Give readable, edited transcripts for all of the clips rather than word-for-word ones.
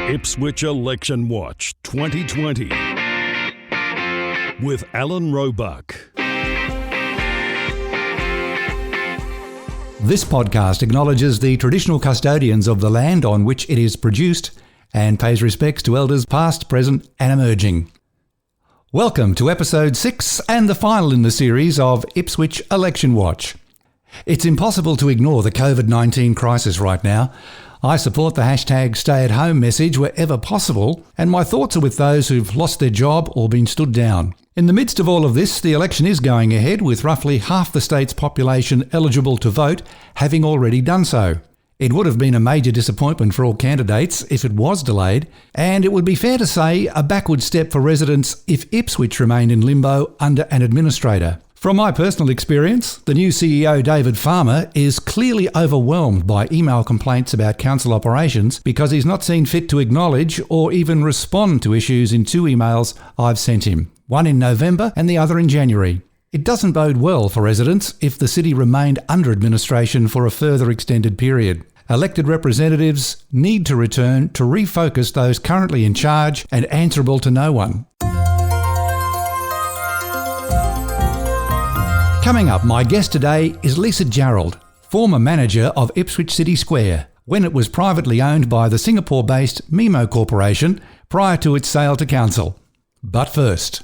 Ipswich Election Watch 2020 with Alan Roebuck. This podcast acknowledges the traditional custodians of the land on which it is produced and pays respects to elders past, present and emerging. Welcome to episode 6 and the final in the series of Ipswich Election Watch. It's impossible to ignore the COVID-19 crisis right now. I support the hashtag stay-at-home message wherever possible, and my thoughts are with those who've lost their job or been stood down. In the midst of all of this, the election is going ahead with roughly half the state's population eligible to vote having already done so. It would have been a major disappointment for all candidates if it was delayed, and it would be fair to say a backward step for residents if Ipswich remained in limbo under an administrator. From my personal experience, the new CEO David Farmer is clearly overwhelmed by email complaints about council operations because he's not seen fit to acknowledge or even respond to issues in 2 emails I've sent him, one in November and the other in January. It doesn't bode well for residents if the city remained under administration for a further extended period. Elected representatives need to return to refocus those currently in charge and answerable to no one. Coming up, my guest today is Lisa Jarrold, former manager of Ipswich City Square, when it was privately owned by the Singapore-based Mimo Corporation prior to its sale to council. But first.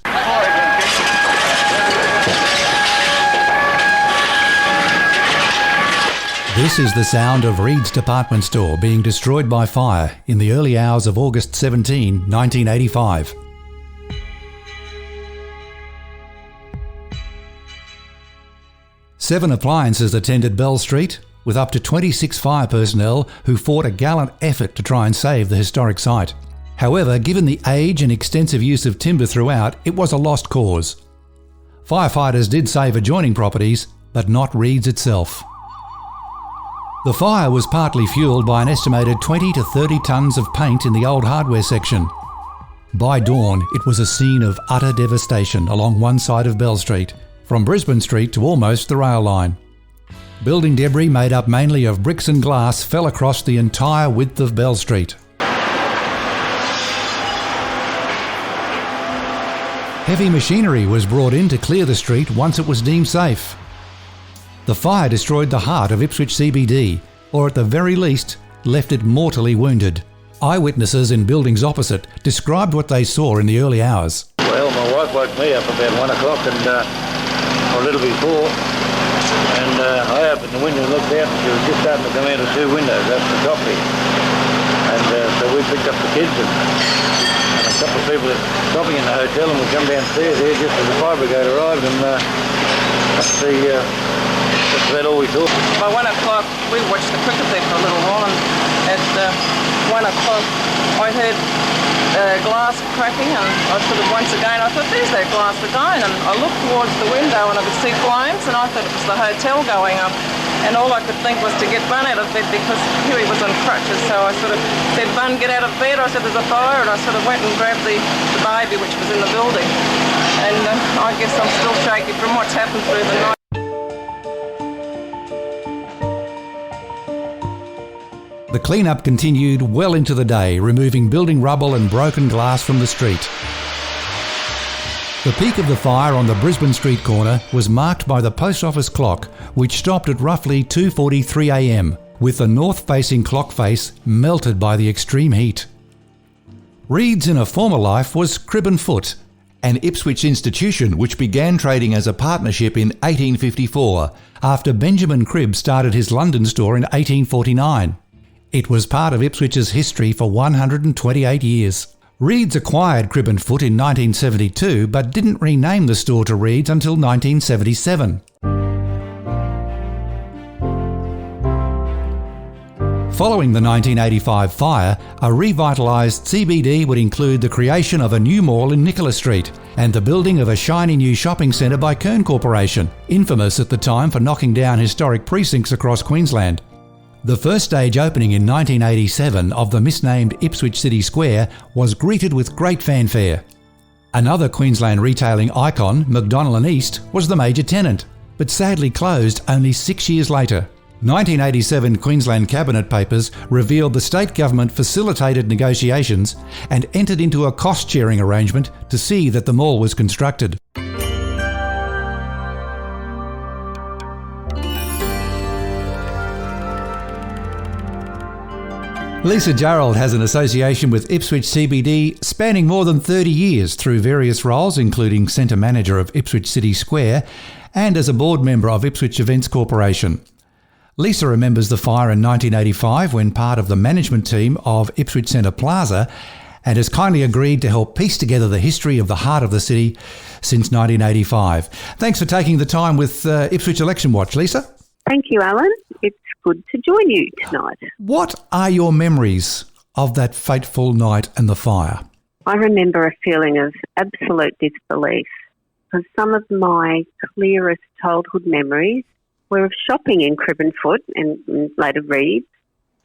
This is the sound of Reids department store being destroyed by fire in the early hours of August 17, 1985. Seven appliances attended Bell Street, with up to 26 fire personnel who fought a gallant effort to try and save the historic site. However, given the age and extensive use of timber throughout, it was a lost cause. Firefighters did save adjoining properties, but not Reids itself. The fire was partly fuelled by an estimated 20 to 30 tonnes of paint in the old hardware section. By dawn, it was a scene of utter devastation along one side of Bell Street, from Brisbane Street to almost the rail line. Building debris made up mainly of bricks and glass fell across the entire width of Bell Street. Heavy machinery was brought in to clear the street once it was deemed safe. The fire destroyed the heart of Ipswich CBD, or at the very least, left it mortally wounded. Eyewitnesses in buildings opposite described what they saw in the early hours. Well, my wife woke me up about 1 o'clock or a little before, and I opened the window and looked out, and she was just starting to come out of 2 windows up the top there. And so we picked up the kids and a couple of people shopping in the hotel, and we come downstairs here just as the fire brigade arrived, and that's about all we saw. By 1 o'clock, we watched the cricket there for a little while, and at 1 o'clock I heard glass cracking, and I sort of once again I thought, there's that glass again, and I looked towards the window and I could see flames, and I thought it was the hotel going up, and all I could think was to get Bun out of bed because Huey was on crutches, so I sort of said, Bun, get out of bed. I said, there's a fire, and I sort of went and grabbed the baby which was in the building, and I guess I'm still shaky from what's happened through the night. The clean-up continued well into the day, removing building rubble and broken glass from the street. The peak of the fire on the Brisbane Street corner was marked by the post office clock, which stopped at roughly 2:43 a.m, with the north-facing clock face melted by the extreme heat. Reids in a former life was Crib and Foot, an Ipswich institution which began trading as a partnership in 1854, after Benjamin Cribb started his London store in 1849. It was part of Ipswich's history for 128 years. Reids acquired Crib and Foot in 1972 but didn't rename the store to Reids until 1977. Following the 1985 fire, a revitalised CBD would include the creation of a new mall in Nicholas Street and the building of a shiny new shopping centre by Kern Corporation, infamous at the time for knocking down historic precincts across Queensland. The first stage opening in 1987 of the misnamed Ipswich City Square was greeted with great fanfare. Another Queensland retailing icon, McDonnell & East, was the major tenant, but sadly closed only 6 years later. 1987 Queensland Cabinet papers revealed the state government facilitated negotiations and entered into a cost-sharing arrangement to see that the mall was constructed. Lisa Jarrold has an association with Ipswich CBD spanning more than 30 years through various roles, including Centre Manager of Ipswich City Square and as a board member of Ipswich Events Corporation. Lisa remembers the fire in 1985 when part of the management team of Ipswich Centre Plaza and has kindly agreed to help piece together the history of the heart of the city since 1985. Thanks for taking the time with Ipswich Election Watch, Lisa. Thank you, Alan. It's good to join you tonight. What are your memories of that fateful night and the fire? I remember a feeling of absolute disbelief because some of my clearest childhood memories were of shopping in Cribbenfoot and later Reids,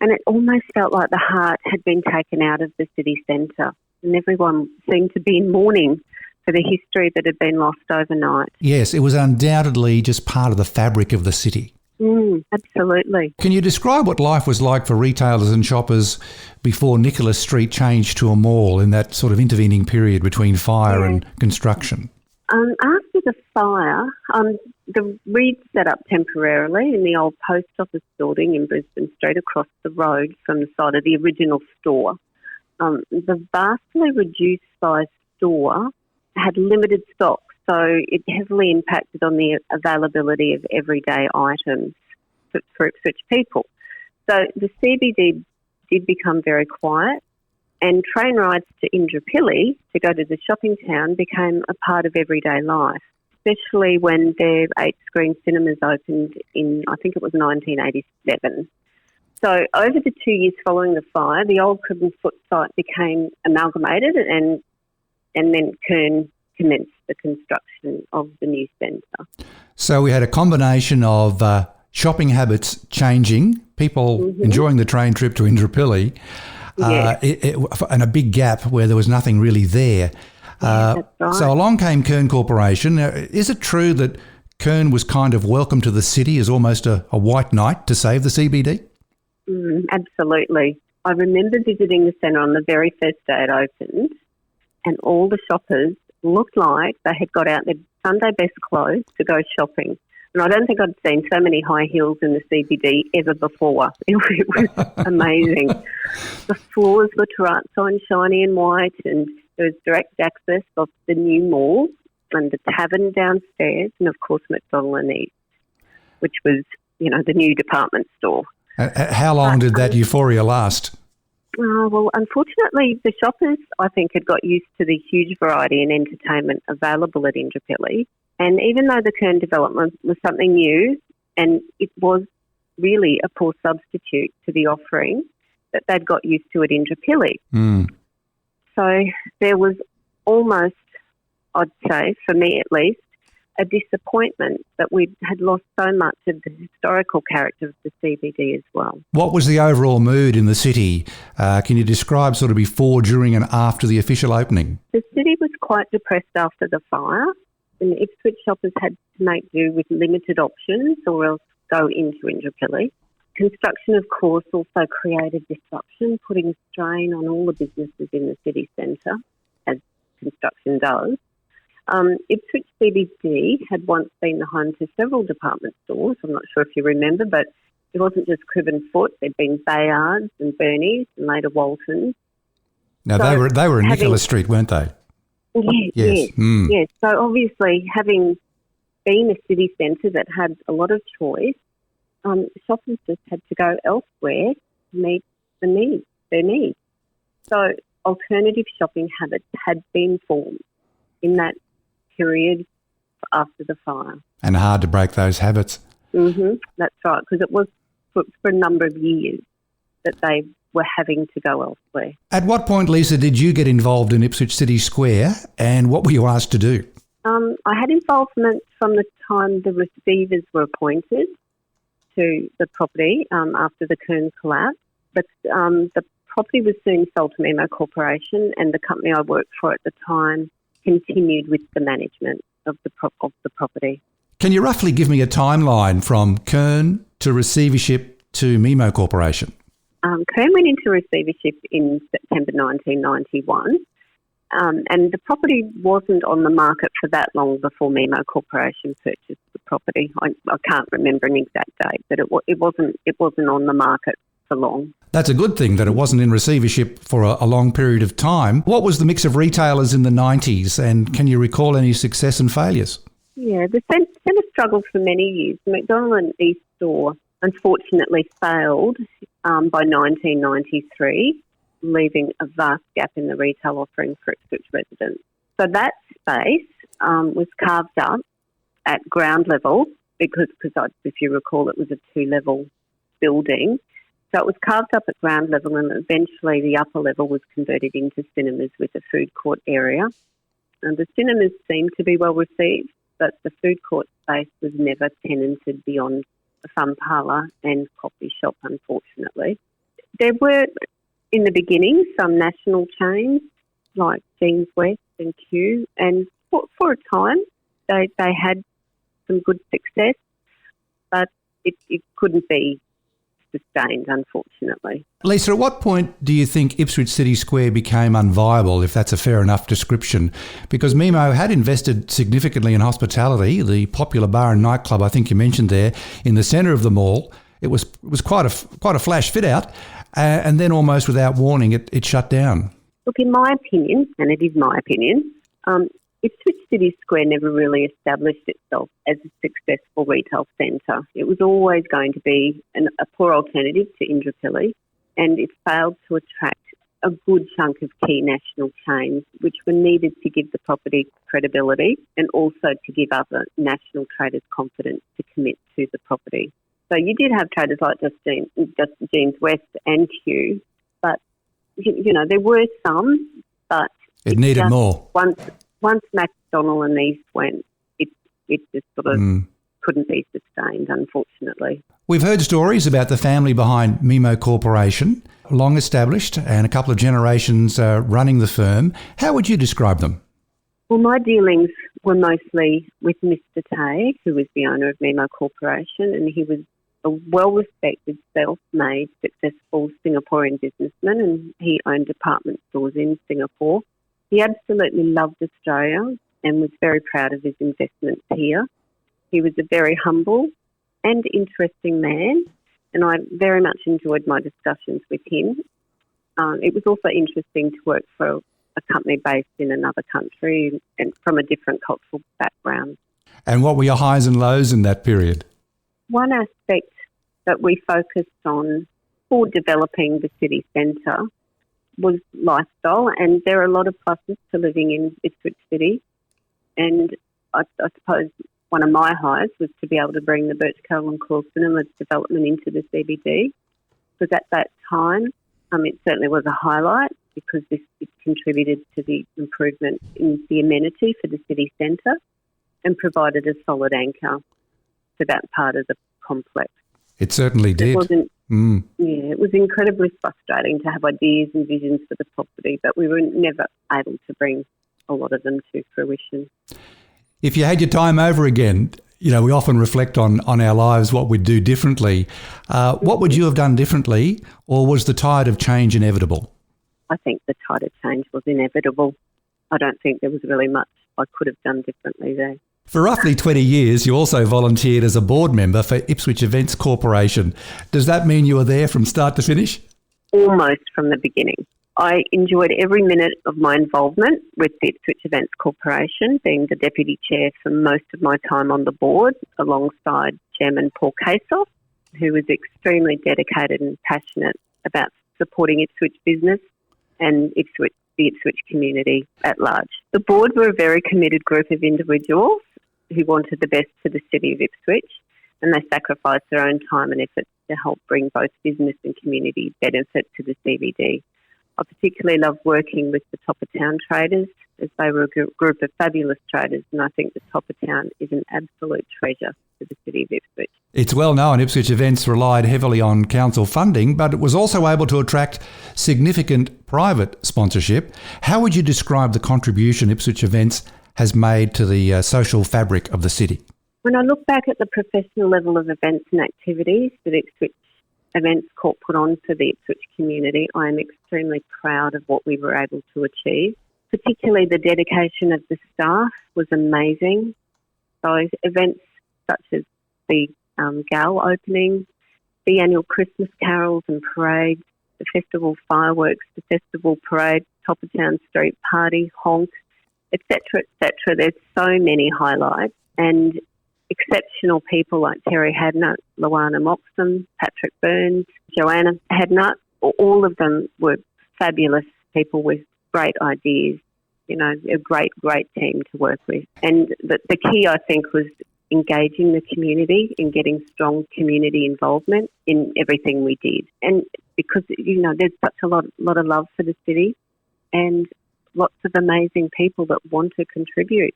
and it almost felt like the heart had been taken out of the city centre and everyone seemed to be in mourning for the history that had been lost overnight. Yes, it was undoubtedly just part of the fabric of the city. Absolutely. Can you describe what life was like for retailers and shoppers before Nicholas Street changed to a mall in that sort of intervening period between fire and construction? After the fire, the Reids set up temporarily in the old post office building in Brisbane Street across the road from the site of the original store. The vastly reduced size store had limited stock, so it heavily impacted on the availability of everyday items for Ipswich people. So the CBD did become very quiet, and train rides to Indooroopilly to go to the shopping town became a part of everyday life, especially when their 8-screen cinemas opened in, I think it was 1987. So over the 2 years following the fire, the old Cribbenfoot site became amalgamated and then Kern commenced the construction of the new centre. So we had a combination of shopping habits changing, people enjoying the train trip to Indooroopilly, and a big gap where there was nothing really there. That's right. So along came Kern Corporation. Now, is it true that Kern was kind of welcomed to the city as almost a white knight to save the CBD? Absolutely. I remember visiting the centre on the very first day it opened, and all the shoppers looked like they had got out their Sunday best clothes to go shopping. And I don't think I'd seen so many high heels in the CBD ever before. It was amazing. The floors were terrazzo and shiny and white, and there was direct access off the new mall and the tavern downstairs, and of course McDonald and East, which was, the new department store. How long did that euphoria last? Well, unfortunately, the shoppers, I think, had got used to the huge variety and entertainment available at Indooroopilly. And even though the Kern development was something new, and it was really a poor substitute to the offering that they'd got used to at Indooroopilly. So there was almost, I'd say, for me at least, a disappointment that we had lost so much of the historical character of the CBD as well. What was the overall mood in the city? Can you describe sort of before, during and after the official opening? The city was quite depressed after the fire, and the Ipswich shoppers had to make do with limited options or else go into Indooroopilly. Construction, of course, also created disruption, putting strain on all the businesses in the city centre, as construction does. Ipswich CBD had once been the home to several department stores. I'm not sure if you remember, but it wasn't just Cribbenfoot. There'd been Bayards and Bernie's and later Walton's. Now, so they were in Nicholas Street, weren't they? Yes. So obviously, having been a city centre that had a lot of choice, shoppers just had to go elsewhere to meet their needs. So alternative shopping habits had been formed in that period after the fire. And hard to break those habits. That's right, because it was for a number of years that they were having to go elsewhere. At what point, Lisa, did you get involved in Ipswich City Square, and what were you asked to do? I had involvement from the time the receivers were appointed to the property after the Kern collapse. But the property was soon sold to Memo Corporation, and the company I worked for at the time continued with the management of the property. Can you roughly give me a timeline from Kern to receivership to Memo Corporation? Kern went into receivership in September 1991, and the property wasn't on the market for that long before Memo Corporation purchased the property. I can't remember an exact date, but it wasn't on the market for long. That's a good thing that it wasn't in receivership for a long period of time. What was the mix of retailers in the 90s, and can you recall any success and failures? Yeah, the centre struggled for many years. The McDonald and East store unfortunately failed by 1993, leaving a vast gap in the retail offering for Ipswich residents. So that space was carved up at ground level because if you recall, it was a 2-level building. So it was carved up at ground level, and eventually the upper level was converted into cinemas with a food court area. And the cinemas seemed to be well received, but the food court space was never tenanted beyond a fun parlour and coffee shop, unfortunately. There were, in the beginning, some national chains like Jeans West and Q, and for a time they had some good success, but it couldn't be sustained, unfortunately. Lisa, at what point do you think Ipswich City Square became unviable, if that's a fair enough description? Because Memo had invested significantly in hospitality, the popular bar and nightclub I think you mentioned there in the centre of the mall. It was quite a flash fit out, and then almost without warning it shut down. Look, in my opinion, and it is my opinion, Ipswich City Square never really established itself as a successful retail centre. It was always going to be a poor alternative to Indooroopilly, and it failed to attract a good chunk of key national chains, which were needed to give the property credibility and also to give other national traders confidence to commit to the property. So you did have traders like just Jeans West and Q, but there were some, but it needed more. Once McDonald and East went, it just sort of couldn't be sustained, unfortunately. We've heard stories about the family behind Memo Corporation, long established and a couple of generations running the firm. How would you describe them? Well, my dealings were mostly with Mr. Tay, who was the owner of Memo Corporation, and he was a well-respected, self-made, successful Singaporean businessman, and he owned department stores in Singapore. He absolutely loved Australia and was very proud of his investments here. He was a very humble and interesting man, and I very much enjoyed my discussions with him. It was also interesting to work for a company based in another country and from a different cultural background. And what were your highs and lows in that period? One aspect that we focused on for developing the city centre was lifestyle, and there are a lot of pluses to living in Ipswich City. And I suppose one of my highs was to be able to bring the Birchcole and Claw Cinema development into the CBD, because at that time it certainly was a highlight because it contributed to the improvement in the amenity for the city centre and provided a solid anchor to that part of the complex. It certainly did. It was incredibly frustrating to have ideas and visions for the property, but we were never able to bring a lot of them to fruition. If you had your time over again, we often reflect on our lives, what we'd do differently. What would you have done differently, or was the tide of change inevitable? I think the tide of change was inevitable. I don't think there was really much I could have done differently there. For roughly 20 years, you also volunteered as a board member for Ipswich Events Corporation. Does that mean you were there from start to finish? Almost from the beginning. I enjoyed every minute of my involvement with the Ipswich Events Corporation, being the deputy chair for most of my time on the board, alongside Chairman Paul Kasoff, who was extremely dedicated and passionate about supporting Ipswich business and the Ipswich community at large. The board were a very committed group of individuals who wanted the best for the city of Ipswich, and they sacrificed their own time and effort to help bring both business and community benefit to the CBD. I particularly love working with the top of town traders, as they were a group of fabulous traders, and I think the top of town is an absolute treasure to the city of Ipswich. It's well known Ipswich Events relied heavily on council funding, but it was also able to attract significant private sponsorship. How would you describe the contribution Ipswich Events has made to the social fabric of the city? When I look back at the professional level of events and activities that Ipswich Events Corp put on for the Ipswich community, I am extremely proud of what we were able to achieve. Particularly the dedication of the staff was amazing. So events such as the Gal opening, the annual Christmas carols and parades, the festival fireworks, the festival parade, Top of Town Street party, honk, etc., etc. There's so many highlights, and exceptional people like Terry Hadnut, Luana Moxham, Patrick Burns, Joanna Hadnut. All of them were fabulous people with great ideas, you know, a great, great team to work with. And the key, I think, was engaging the community and getting strong community involvement in everything we did. And because, you know, there's such a lot of love for the city and lots of amazing people that want to contribute.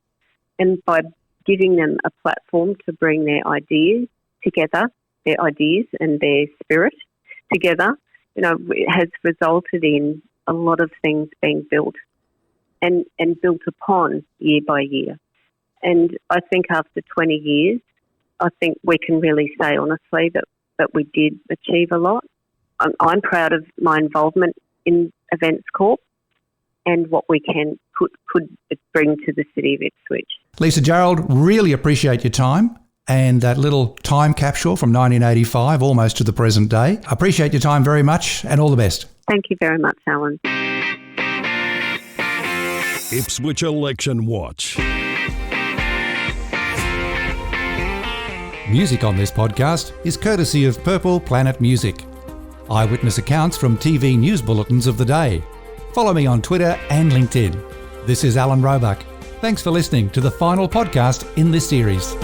And by giving them a platform to bring their ideas together, their ideas and their spirit together, you know, it has resulted in a lot of things being built and built upon year by year. And I think after 20 years, I think we can really say honestly that we did achieve a lot. I'm proud of my involvement in Events Corp and what we could bring to the city of Ipswich. Lisa Jarrold, really appreciate your time and that little time capsule from 1985 almost to the present day. Appreciate your time very much and all the best. Thank you very much, Alan. Ipswich Election Watch. Music on this podcast is courtesy of Purple Planet Music. Eyewitness accounts from TV news bulletins of the day. Follow me on Twitter and LinkedIn. This is Alan Roebuck. Thanks for listening to the final podcast in this series.